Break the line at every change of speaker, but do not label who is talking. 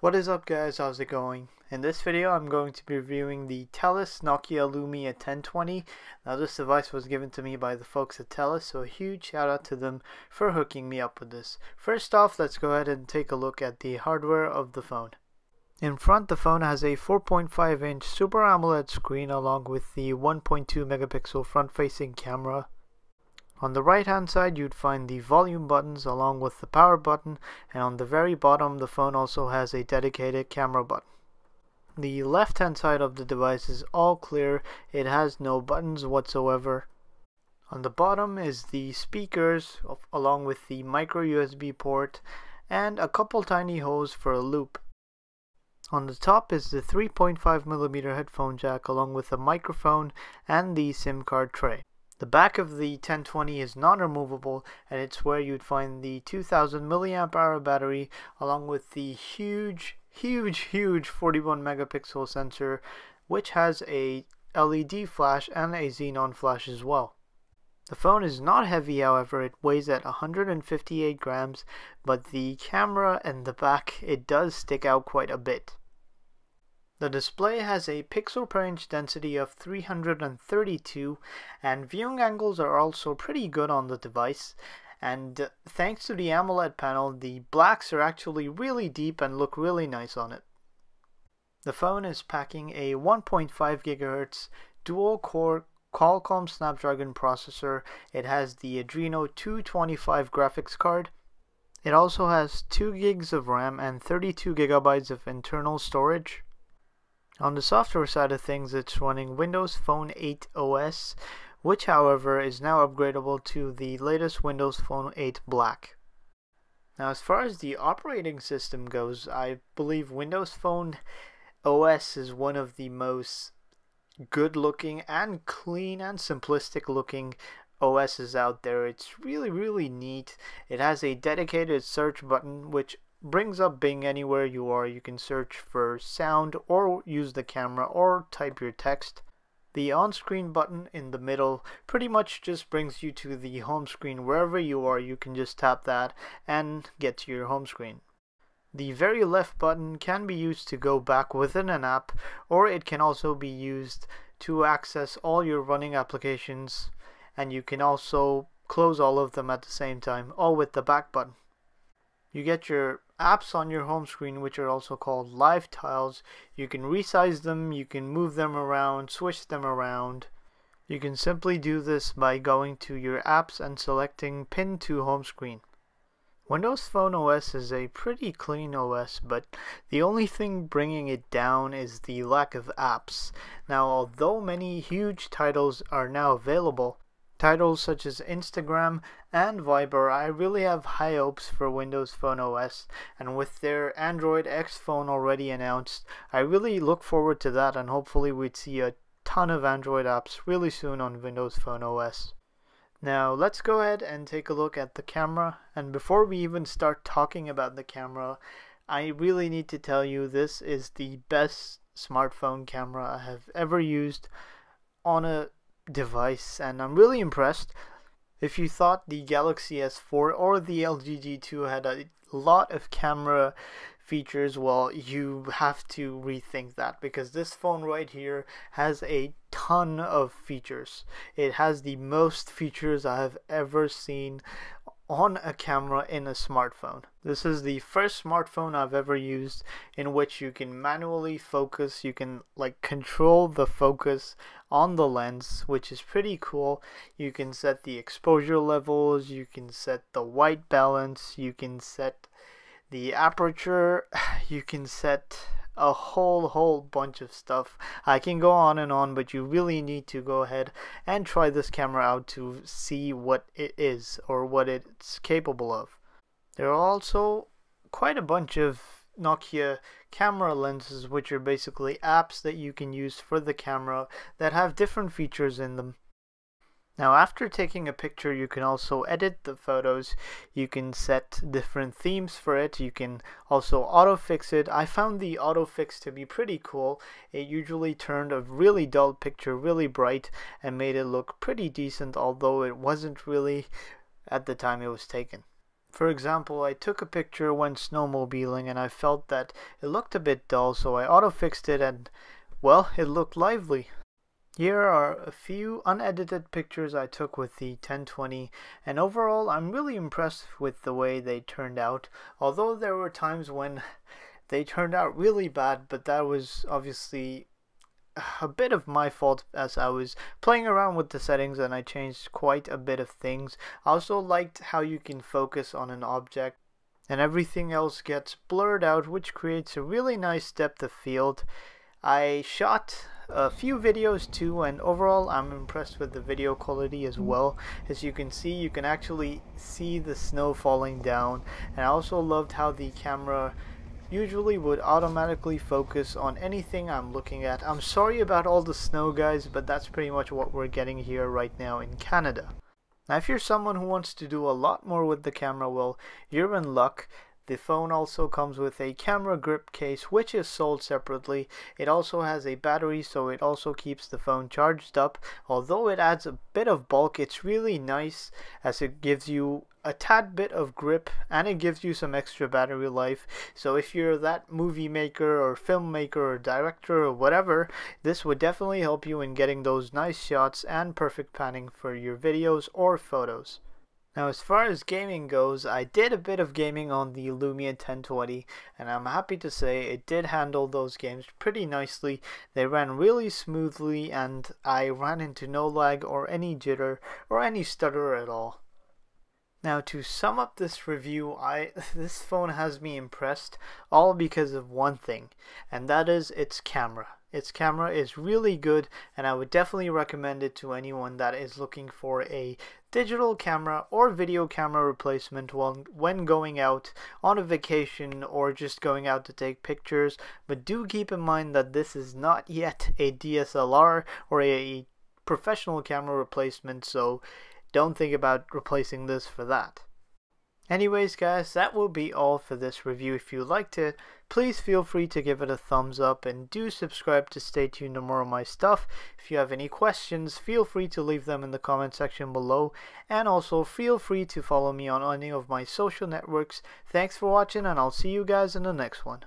What is up guys, how's it going? In this video I'm going to be reviewing the TELUS Nokia Lumia 1020. Now this device was given to me by the folks at TELUS, so a huge shout out to them for hooking me up with this. First off, let's go ahead and take a look at the hardware of the phone. In front, the phone has a 4.5-inch Super AMOLED screen along with the 1.2 megapixel front-facing camera. On the right hand side you'd find the volume buttons along with the power button, and on the very bottom the phone also has a dedicated camera button. The left hand side of the device is all clear, it has no buttons whatsoever. On the bottom is the speakers along with the micro USB port and a couple tiny holes for a loop. On the top is the 3.5mm headphone jack along with a microphone and the SIM card tray. The back of the 1020 is non-removable, and it's where you'd find the 2000 mAh battery along with the huge 41 megapixel sensor, which has a LED flash and a xenon flash as well. The phone is not heavy, however. It weighs at 158 grams, but the camera and the back, it does stick out quite a bit. The display has a pixel per inch density of 332, and viewing angles are also pretty good on the device, and thanks to the AMOLED panel, the blacks are actually really deep and look really nice on it. The phone is packing a 1.5 GHz dual-core Qualcomm Snapdragon processor. It has the Adreno 225 graphics card. It also has 2 gigs of RAM and 32 gigabytes of internal storage. On the software side of things, it's running Windows Phone 8 OS, which however is now upgradable to the latest Windows Phone 8 Black. Now as far as the operating system goes, I believe Windows Phone OS is one of the most good looking and clean and simplistic looking OSs out there. It's really neat. It has a dedicated search button which brings up Bing anywhere you are. You can search for sound or use the camera or type your text. The on-screen button in the middle pretty much just brings you to the home screen. Wherever you are, you can just tap that and get to your home screen. The very left button can be used to go back within an app, or it can also be used to access all your running applications, and you can also close all of them at the same time, all with the back button. You get your apps on your home screen, which are also called live tiles. You can resize them, you can move them around, switch them around. You can simply do this by going to your apps and selecting Pin to Home Screen. Windows Phone OS is a pretty clean OS, but the only thing bringing it down is the lack of apps. Now, although many huge titles are now available, titles such as Instagram and Viber, I really have high hopes for Windows Phone OS, and with their Android X phone already announced, I really look forward to that, and hopefully we'd see a ton of Android apps really soon on Windows Phone OS. Now let's go ahead and take a look at the camera, and before we even start talking about the camera, I really need to tell you this is the best smartphone camera I have ever used on a device, and I'm really impressed. If you thought the Galaxy S4 or the LG G2 had a lot of camera features, well, you have to rethink that, because this phone right here has a ton of features. It has the most features I have ever seen on a camera in a smartphone. This is the first smartphone I've ever used in which you can manually focus. You can control the focus on the lens, which is pretty cool. You can set the exposure levels, you can set the white balance, you can set the aperture, you can set a whole bunch of stuff. I can go on and on, but you really need to go ahead and try this camera out to see what it is or what it's capable of. There are also quite a bunch of Nokia camera lenses, which are basically apps that you can use for the camera that have different features in them. Now after taking a picture, you can also edit the photos. You can set different themes for it. You can also autofix it. I found the autofix to be pretty cool. It usually turned a really dull picture really bright and made it look pretty decent, although it wasn't really at the time it was taken. For example, I took a picture when snowmobiling and I felt that it looked a bit dull, so I auto-fixed it and, well, it looked lively. Here are a few unedited pictures I took with the 1020, and overall I'm really impressed with the way they turned out, although there were times when they turned out really bad, but that was obviously a bit of my fault as I was playing around with the settings and I changed quite a bit of things. I also liked how you can focus on an object and everything else gets blurred out, which creates a really nice depth of field. I shot a few videos too, and overall I'm impressed with the video quality as well. As you can see, you can actually see the snow falling down, and I also loved how the camera usually would automatically focus on anything I'm looking at. I'm sorry about all the snow, guys, but that's pretty much what we're getting here right now in Canada. Now if you're someone who wants to do a lot more with the camera, well, you're in luck. The phone also comes with a camera grip case, which is sold separately. It also has a battery, so it also keeps the phone charged up. Although it adds a bit of bulk, it's really nice as it gives you a tad bit of grip and it gives you some extra battery life. So if you're that movie maker or filmmaker or director or whatever, this would definitely help you in getting those nice shots and perfect panning for your videos or photos. Now as far as gaming goes, I did a bit of gaming on the Lumia 1020 and I'm happy to say it did handle those games pretty nicely. They ran really smoothly and I ran into no lag or any jitter or any stutter at all. Now to sum up this review, this phone has me impressed all because of one thing, and that is its camera. Its camera is really good and I would definitely recommend it to anyone that is looking for a digital camera or video camera replacement when going out on a vacation or just going out to take pictures. But do keep in mind that this is not yet a DSLR or a professional camera replacement, so don't think about replacing this for that. Anyways guys, that will be all for this review. If you liked it, please feel free to give it a thumbs up and do subscribe to stay tuned to more of my stuff. If you have any questions, feel free to leave them in the comment section below, and also feel free to follow me on any of my social networks. Thanks for watching and I'll see you guys in the next one.